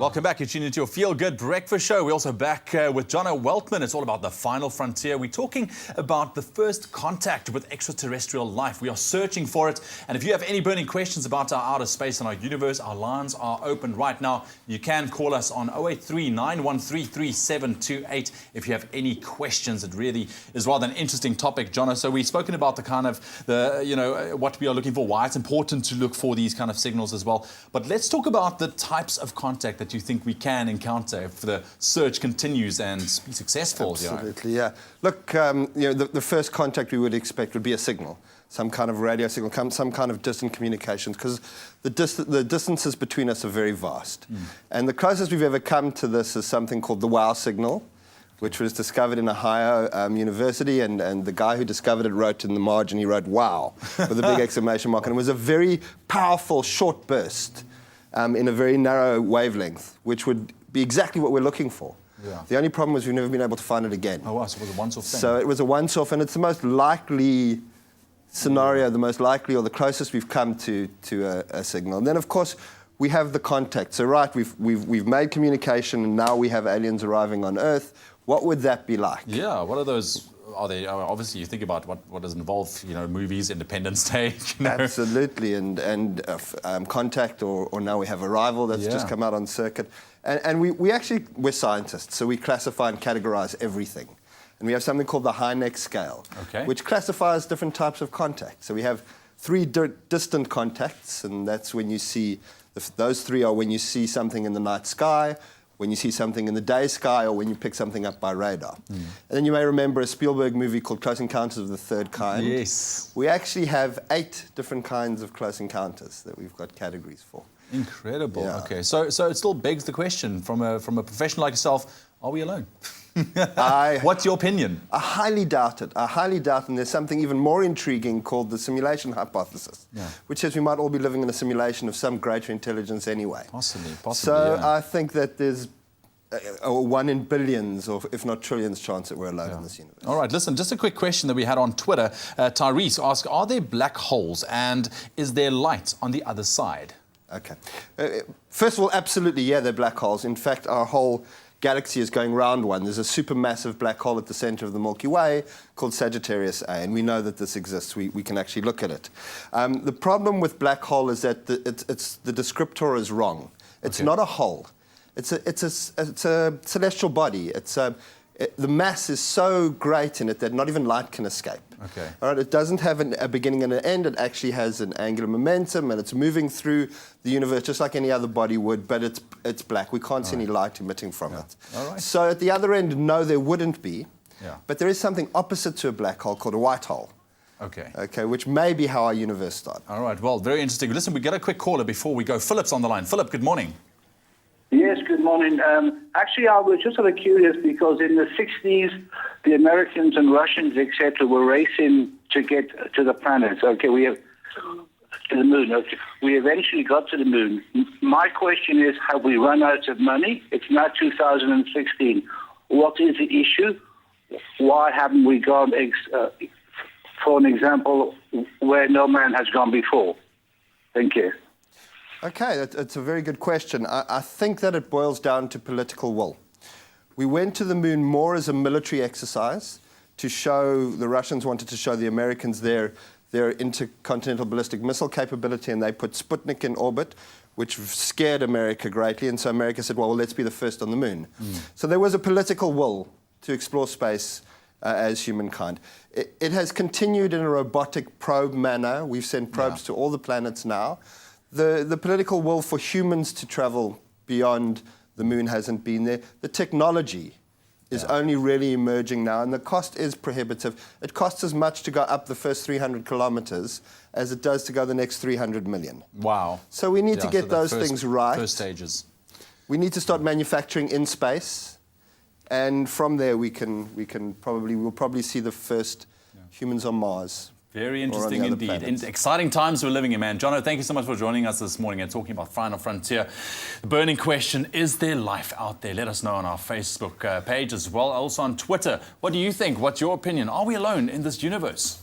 Welcome back. You're tuning into your Feel Good Breakfast Show. We're also back with Jono Weltman. It's all about the final frontier. We're talking about the first contact with extraterrestrial life. We are searching for it. And if you have any burning questions about our outer space and our universe, our lines are open right now. You can call us on 083-913-3728 if you have any questions. It really is rather an interesting topic, Jono. So we've spoken about the kind of, what we are looking for, why it's important to look for these kind of signals as well. But let's talk about the types of contact that you think we can encounter if the search continues and be successful. Absolutely, yeah. Look, the first contact we would expect would be a signal, some kind of radio signal, some kind of distant communications, because the distances between us are very vast. And the closest we've ever come to this is something called the wow signal, which was discovered in Ohio University, and the guy who discovered it wrote in the margin, he wrote wow, with a big exclamation mark, and it was a very powerful short burst in a very narrow wavelength, which would be exactly what we're looking for. Yeah. The only problem was we've never been able to find it again. Oh, wow, so it was a once-off thing. So it was a once-off, and it's the most likely scenario, the most likely or the closest we've come to a signal. And then, of course, we have the contact. So, right, we've made communication, and now we have aliens arriving on Earth. What would that be like? Yeah, what are those? Are they, obviously, you think about what does involve, movies, Independence Day. Absolutely, and contact, or now we have Arrival that's just come out on circuit. And we're scientists, so we classify and categorize everything. And we have something called the Hynek scale, which classifies different types of contact. So we have three distant contacts, and that's when you see, those three are when you see something in the night sky, when you see something in the day sky, or when you pick something up by radar. And then you may remember a Spielberg movie called Close Encounters of the Third Kind. Yes. We actually have 8 different kinds of close encounters that we've got categories for. Incredible. Yeah. Okay, so it still begs the question from a professional like yourself: are we alone? What's your opinion? I highly doubt it. I highly doubt it. And there's something even more intriguing called the simulation hypothesis, which says we might all be living in a simulation of some greater intelligence anyway. Possibly. So I think that there's a 1 in billions, or if not trillions, chance that we're alone in this universe. All right, listen, just a quick question that we had on Twitter. Tyrese asked, are there black holes, and is there light on the other side? Okay. First of all, absolutely, yeah, they're black holes. In fact, our whole galaxy is going round one. There's a supermassive black hole at the center of the Milky Way called Sagittarius A, and we know that this exists. We can actually look at it. The problem with black hole is that the descriptor is wrong. It's not a hole. It's a celestial body. The mass is so great in it that not even light can escape. Okay. All right, it doesn't have a beginning and an end. It actually has an angular momentum, and it's moving through the universe just like any other body would, but it's black. We can't see any light emitting from it. All right. So at the other end, no, there wouldn't be. Yeah. But there is something opposite to a black hole called a white hole. Okay, which may be how our universe started. All right, well, very interesting. Listen, we got a quick caller before we go. Philip's on the line. Philip, good morning. Yes, good morning. Actually, I was just sort of curious because in the 60s, the Americans and Russians, etc., were racing to get to the planets. Okay, we have to the moon. Okay. We eventually got to the moon. My question is, have we run out of money? It's now 2016. What is the issue? Why haven't we gone, for an example, where no man has gone before? Thank you. Okay, that's a very good question. I think that it boils down to political will. We went to the moon more as a military exercise to show, the Russians wanted to show the Americans their intercontinental ballistic missile capability, and they put Sputnik in orbit, which scared America greatly, and so America said, well, let's be the first on the moon. So there was a political will to explore space as humankind. It has continued in a robotic probe manner. We've sent probes to all the planets now. The political will for humans to travel beyond the moon hasn't been there. The technology is only really emerging now, and the cost is prohibitive. It costs as much to go up the first 300 kilometers as it does to go the next 300 million. Wow. So we need to get those things right. First stages. We need to start manufacturing in space, and from there we'll probably see the first humans on Mars. Very interesting indeed. Exciting times we're living in, man. Jono, thank you so much for joining us this morning and talking about Final Frontier. The burning question, is there life out there? Let us know on our Facebook page as well, also on Twitter. What do you think? What's your opinion? Are we alone in this universe?